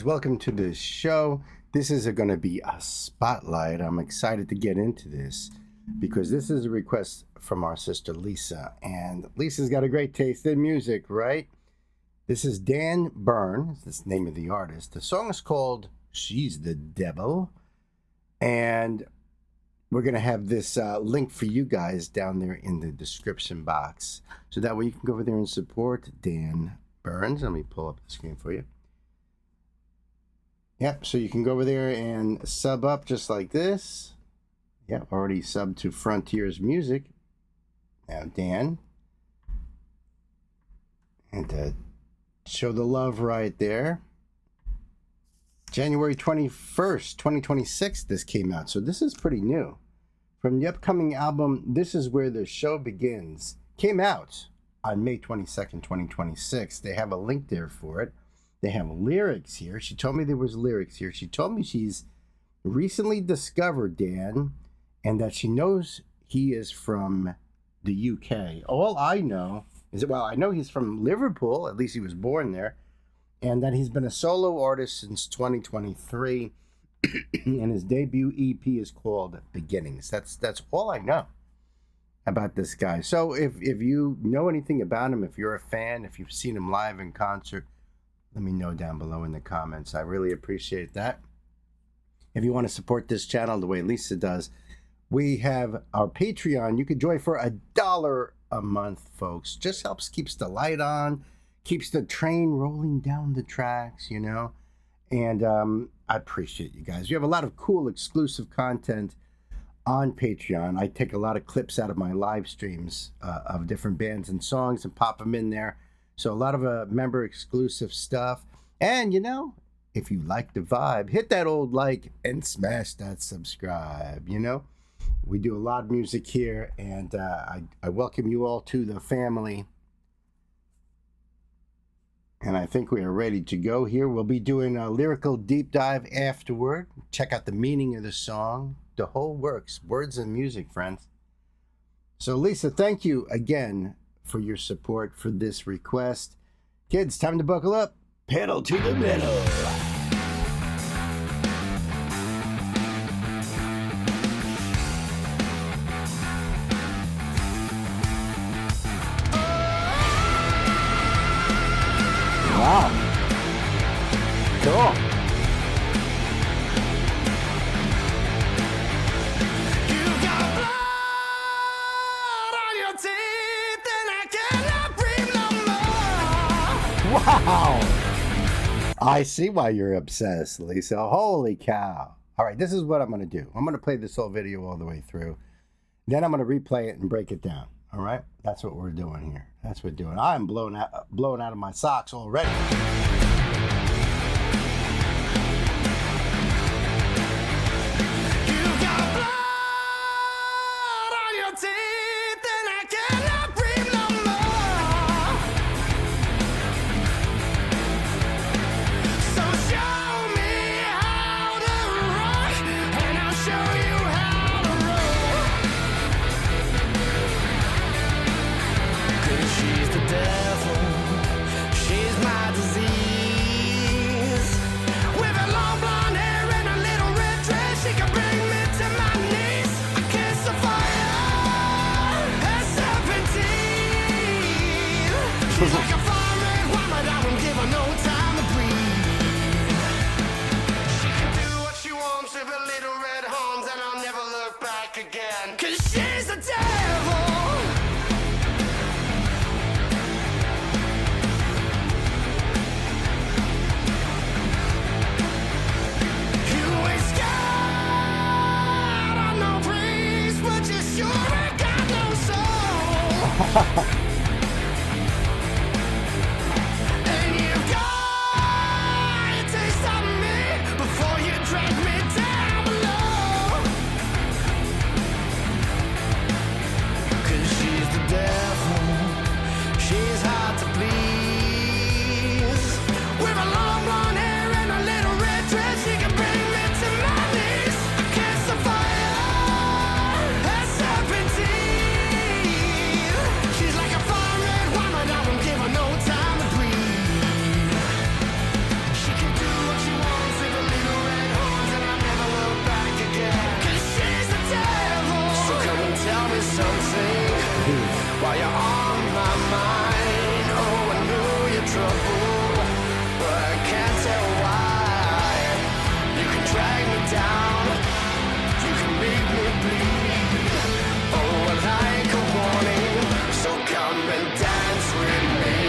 kids, welcome to the show. This is going to be a spotlight. I'm excited to get into this because this is a request from our sister Lisa, and Lisa's got a great taste in music, right? This is Dan BYRNE, that's the name of the artist. The song is called She's the Devil, and we're going to have this link for you guys down there in the description box, so that way you can go over there and support Dan BYRNE. Let me pull up the screen for you. Yep, so you can go over there and sub up just like this. Yep, already subbed to Frontiers Music. Now, Dan. And show the love right there. January 21st, 2026, this came out. So this is pretty new. From the upcoming album, This Is Where the Show Begins. Came out on May 22nd, 2026. They have a link there for it. They have lyrics here. She told me there was lyrics here. She told me she's recently discovered Dan and that she knows he is from the UK. All I know is, well, I know he's from Liverpool. At least he was born there. And that he's been a solo artist since 2023. And his debut EP is called Beginnings. That's all I know about this guy. So if you know anything about him, if you're a fan, if you've seen him live in concert, let me know down below in the comments. I really appreciate that. If you want to support this channel the way Lisa does, we have our Patreon. You can join for $1 a month, folks. Just helps, keeps the light on, keeps the train rolling down the tracks, you know. And I appreciate you guys. We have a lot of cool exclusive content on Patreon. I take a lot of clips out of my live streams of different bands and songs and pop them in there. So a lot of member exclusive stuff. And, you know, if you like the vibe, hit that old like and smash that subscribe. You know, we do a lot of music here, and I welcome you all to the family. And I think we are ready to go here. We'll be doing a lyrical deep dive afterward. Check out the meaning of the song, the whole works, words and music, friends. So Lisa, thank you again for your support for this request. Kids, time to buckle up. Pedal to the metal. Wow. Cool. Wow. I see why you're obsessed, Lisa. Holy cow. All right, this is what I'm going to do. I'm going to play this whole video all the way through. Then I'm going to replay it and break it down. All right? That's what we're doing here. That's what we're doing. I'm blown out of my socks already. She's like a fire woman, I don't give her no time to breathe. She can do what she wants with her little red horns, and I'll never look back again. 'Cause she's the devil. You ain't scared of no priest, but you sure ain't got no soul. She's like you're on my mind. Oh, I know you're trouble, but I can't tell why. You can drag me down, you can make me bleed. Oh, like a warning, so come and dance with me.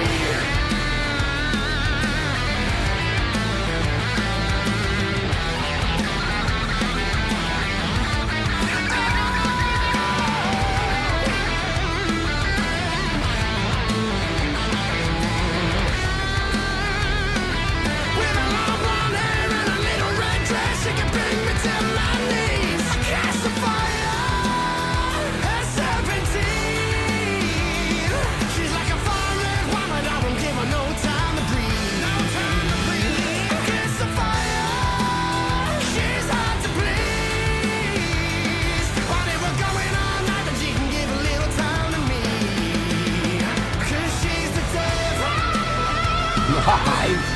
With a long blonde hair and a little red dress, she can bring me to my knees. I cast the fire at 17. She's like a fire red wine, but I won't give her no time to breathe. No time to breathe. Kiss the fire, she's hard to please. But if we're going all night, then she can give a little time to me. 'Cause she's the devil. Nice.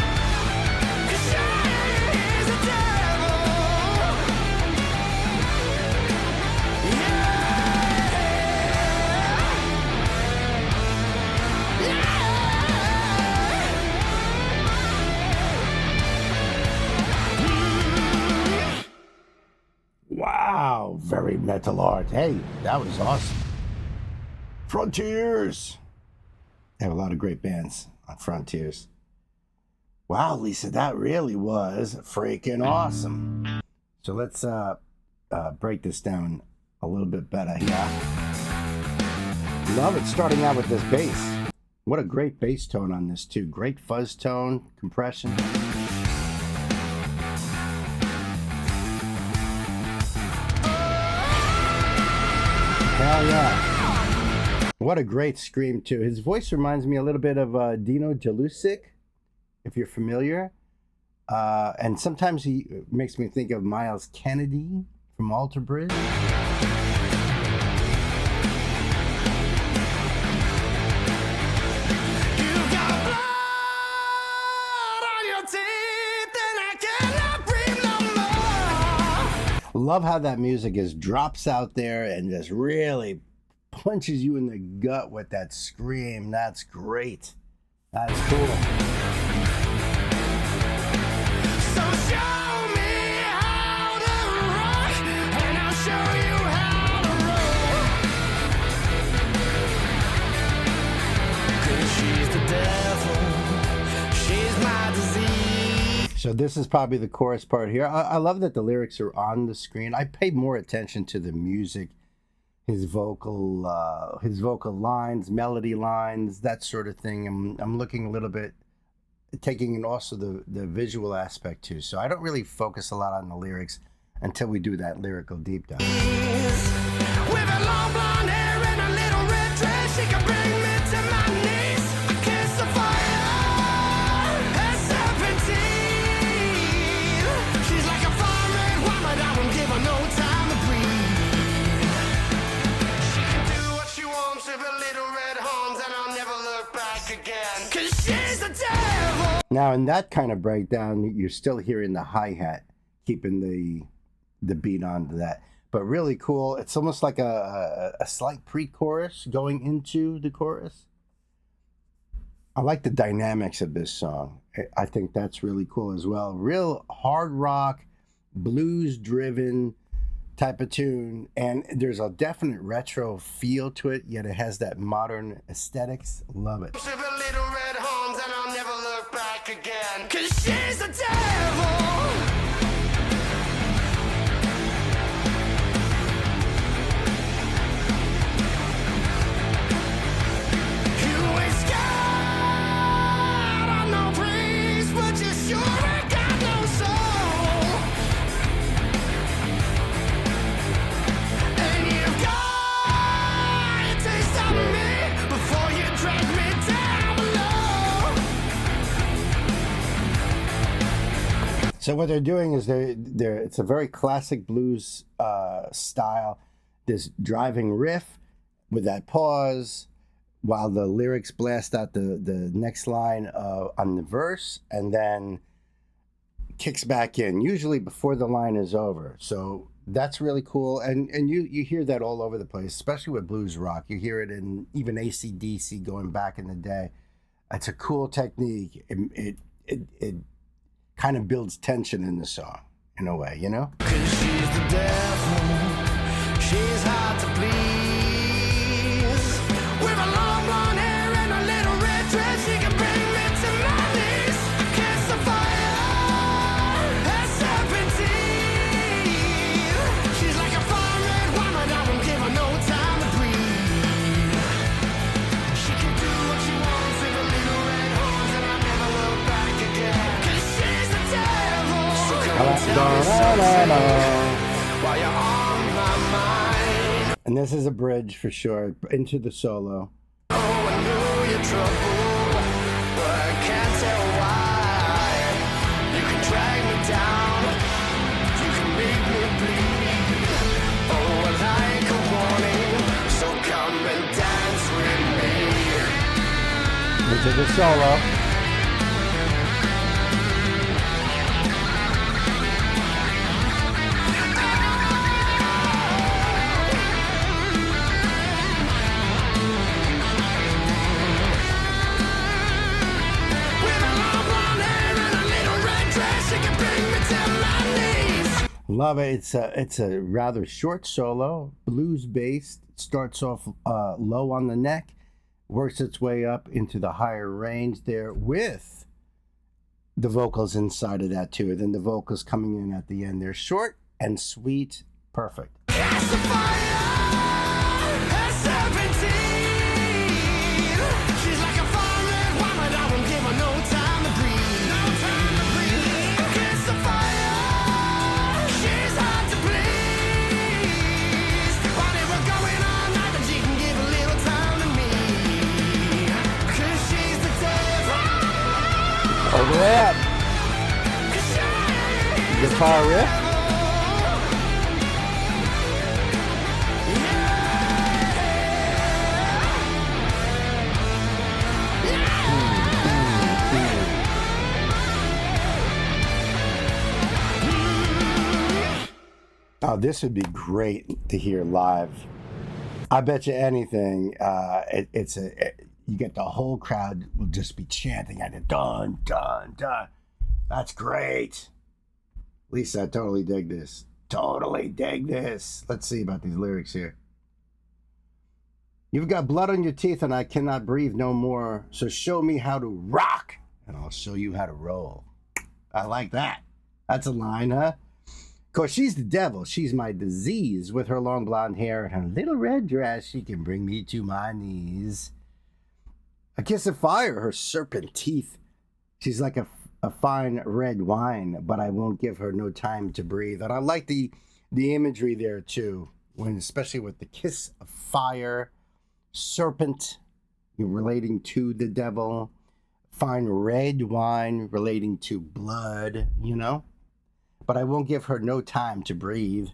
'Cause she's the devil. Wow, very metal art. Hey, that was awesome. Frontiers. They have a lot of great bands on Frontiers. Wow, Lisa, that really was freaking awesome. So let's break this down a little bit better here. Love it, starting out with this bass. What a great bass tone on this too. Great fuzz tone, compression. Hell yeah. What a great scream too. His voice reminds me a little bit of Dino Jalusic, if you're familiar. And sometimes he makes me think of Miles Kennedy from Alter Bridge. You got blood on your teeth, and I cannot breathe no more. Love how that music is drops out there and just really punches you in the gut with that scream. That's great. That's cool. So show me how to rock, and I'll show you how to roll. 'Cause she's the devil, she's my disease. So this is probably the chorus part here. I love that the lyrics are on the screen. I pay more attention to the music, his vocal lines, melody lines, that sort of thing. I'm looking a little bit, taking in also the visual aspect too. So I don't really focus a lot on the lyrics until we do that lyrical deep dive. With a long blonde hair and a little red dress, she can bring me to my knees. Kiss the fire at 17. She's like a fire red wine, but I won't give her no time to breathe. She can do what she wants with her little red horns, and I'll never look back again. 'Cause she's the devil. Now in that kind of breakdown, you're still hearing the hi-hat, keeping the beat onto that. But really cool. It's almost like a slight pre-chorus going into the chorus. I like the dynamics of this song. I think that's really cool as well. Real hard rock, blues-driven type of tune. And there's a definite retro feel to it, yet it has that modern aesthetics. Love it. With her little red horns, and I'll never look back again. 'Cause she's the devil. You ain't scared of no priest, but you sure ain't got no soul. And you've got a taste of me before you drag me down below. So what they're doing is it's a very classic blues style. This driving riff with that pause while the lyrics blast out the next line on the verse, and then kicks back in, usually before the line is over. So that's really cool. And you hear that all over the place, especially with blues rock. You hear it in even AC/DC going back in the day. It's a cool technique. It kind of builds tension in the song in a way, you know? 'Cause she's the devil, she's hard to please. With a long blonde hair and a little red dress, she can bring me to my knees. Kiss the fire at 17. She's like a fire red wine, I won't give her no time to breathe. She can do what she wants with her little red horns, and I'll never look back again. 'Cause she's the devil. So come and tell me something while you're on my mind. And this is a bridge for sure into the solo. Oh, I know you're trouble, but I can't tell why. You can drag me down, you can make me bleed. Oh, I like a warning, so come and dance with me. Into the solo. With a long blonde hair and a little red dress, you can bring me to my knees. Love it. It's a rather short solo, blues based. Starts off low on the neck, works its way up into the higher range there with the vocals inside of that too. Then the vocals coming in at the end. They're short and sweet, perfect. Cast the fire at 17. She's like a fire red wine, but I won't give her no time to breathe. No time to breathe. Kiss the fire, she's hard to please. While they were going all night, but she can give a little time to me. 'Cause she's the devil. Over that 'Cause she's guitar riff. Oh, this would be great to hear live. I bet you anything. You get the whole crowd will just be chanting at it. Dun dun dun. That's great. Lisa, I totally dig this. Totally dig this. Let's see about these lyrics here. You've got blood on your teeth and I cannot breathe no more. So show me how to rock and I'll show you how to roll. I like that. That's a line, huh? Of course, she's the devil. She's my disease. With her long blonde hair and her little red dress, she can bring me to my knees. A kiss of fire, her serpent teeth. She's like a fine red wine, but I won't give her no time to breathe. And I like the imagery there too, when especially with the kiss of fire, serpent relating to the devil, fine red wine relating to blood, you know? But I won't give her no time to breathe.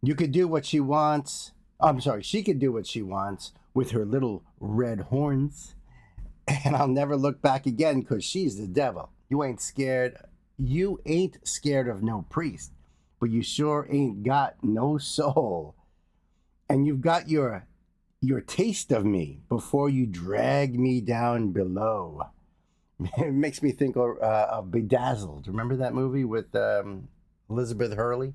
You could do what she wants. I'm sorry, she could do what she wants with her little red horns. And I'll never look back again because she's the devil. You ain't scared. You ain't scared of no priest, but you sure ain't got no soul. And you've got your taste of me before you drag me down below. It makes me think of Bedazzled. Remember that movie with Elizabeth Hurley?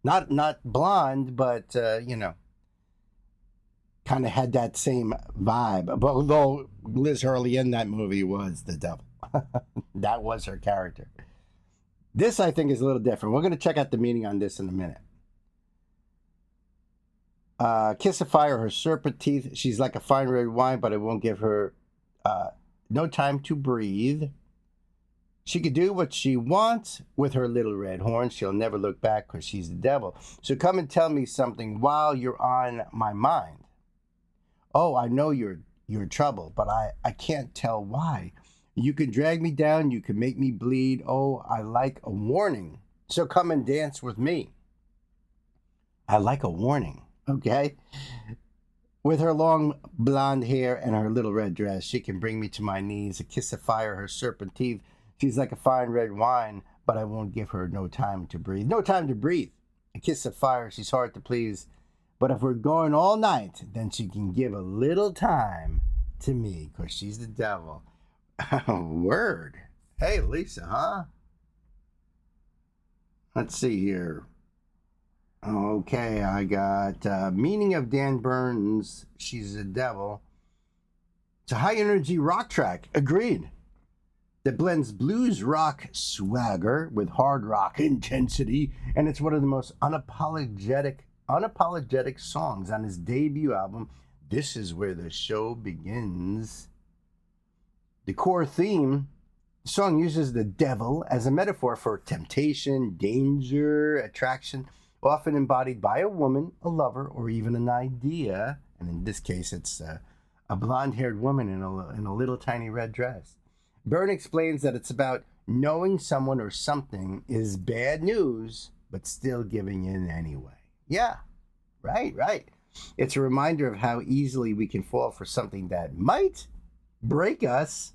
Not blonde, but you know, kind of had that same vibe. But although Liz Hurley in that movie was the devil, that was her character. This I think is a little different. We're going to check out the meaning on this in a minute. Kiss of fire, her serpent teeth. She's like a fine red wine, but I won't give her no time to breathe. She could do what she wants with her little red horn. She'll never look back because she's the devil. So come and tell me something while you're on my mind. Oh, I know you're trouble, but I can't tell why. You can drag me down. You can make me bleed. Oh, I like a warning. So come and dance with me. I like a warning. Okay? With her long blonde hair and her little red dress, she can bring me to my knees. A kiss of fire, her serpent teeth. She's like a fine red wine, but I won't give her no time to breathe. No time to breathe. A kiss of fire, she's hard to please. But if we're going all night, then she can give a little time to me, because she's the devil. Word. Hey, Lisa, huh? Let's see here. Okay, I got meaning of Dan Burns, She's the Devil. It's a high energy rock track, agreed, that blends blues rock swagger with hard rock intensity, and it's one of the most unapologetic songs on his debut album, This Is Where the Show Begins. The core theme, the song uses the devil as a metaphor for temptation, danger, attraction, often embodied by a woman, a lover, or even an idea. And in this case, it's a blonde-haired woman in a little tiny red dress. BYRNE explains that it's about knowing someone or something is bad news, but still giving in anyway. Yeah, right. It's a reminder of how easily we can fall for something that might break us.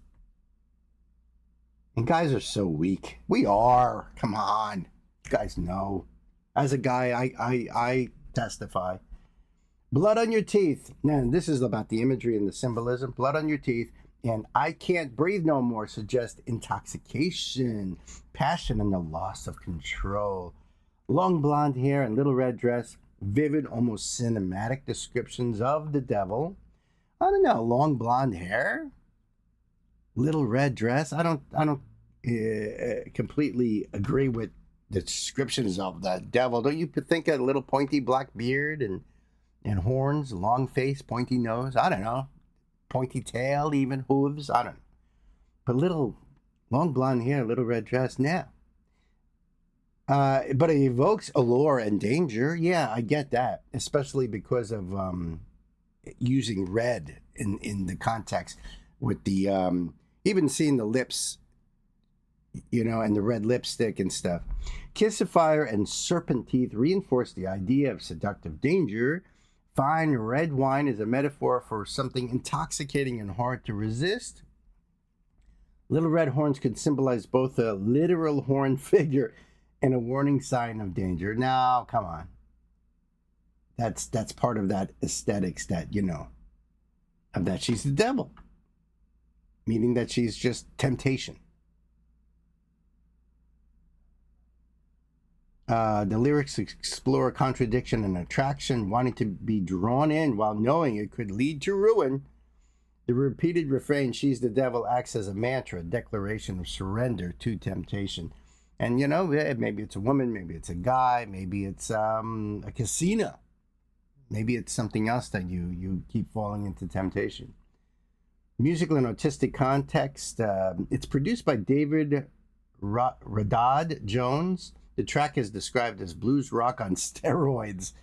And guys are so weak. We are. Come on. You guys know. As a guy, I testify. Blood on your teeth. Man, this is about the imagery and the symbolism. Blood on your teeth. And I can't breathe no more suggest intoxication, passion, and the loss of control. Long blonde hair and little red dress. Vivid, almost cinematic descriptions of the devil. I don't know. Long blonde hair. Little red dress. I don't completely agree with the descriptions of the devil. Don't you think a little pointy black beard and horns, long face, pointy nose? I don't know. Pointy tail, even hooves? I don't know. But little long blonde hair, little red dress, now. But it evokes allure and danger. Yeah, I get that. Especially because of using red in the context with the even seeing the lips, and the red lipstick and stuff. Kiss of Fire and Serpent Teeth reinforce the idea of seductive danger. Fine red wine is a metaphor for something intoxicating and hard to resist. Little red horns could symbolize both a literal horn figure and a warning sign of danger. Now, come on. That's part of that aesthetics that, of that she's the devil. Meaning that she's just temptation. The lyrics explore contradiction and attraction, wanting to be drawn in while knowing it could lead to ruin. The repeated refrain, she's the devil, acts as a mantra, a declaration of surrender to temptation. And, maybe it's a woman, maybe it's a guy, maybe it's a casino. Maybe it's something else that you keep falling into temptation. Musical and artistic context. It's produced by David Radad Jones. The track is described as blues rock on steroids,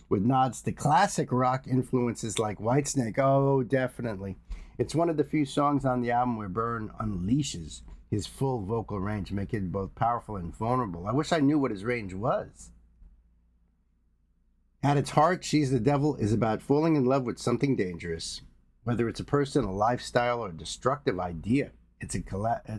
with nods to classic rock influences like Whitesnake. Oh, definitely. It's one of the few songs on the album where BYRNE unleashes his full vocal range, making it both powerful and vulnerable. I wish I knew what his range was. At its heart, She's the Devil is about falling in love with something dangerous. Whether it's a person, a lifestyle, or a destructive idea, it's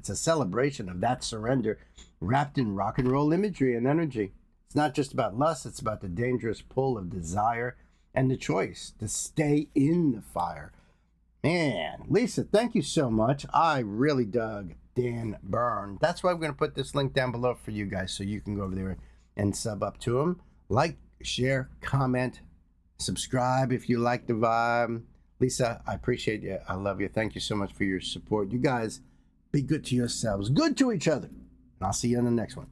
a celebration of that surrender wrapped in rock and roll imagery and energy. It's not just about lust, it's about the dangerous pull of desire and the choice to stay in the fire. Man, Lisa, thank you so much. I really dug Dan BYRNE. That's why I'm going to put this link down below for you guys so you can go over there and sub up to him. Like, share, comment, subscribe if you like the vibe. Lisa, I appreciate you. I love you. Thank you so much for your support. You guys, be good to yourselves, good to each other. And I'll see you in the next one.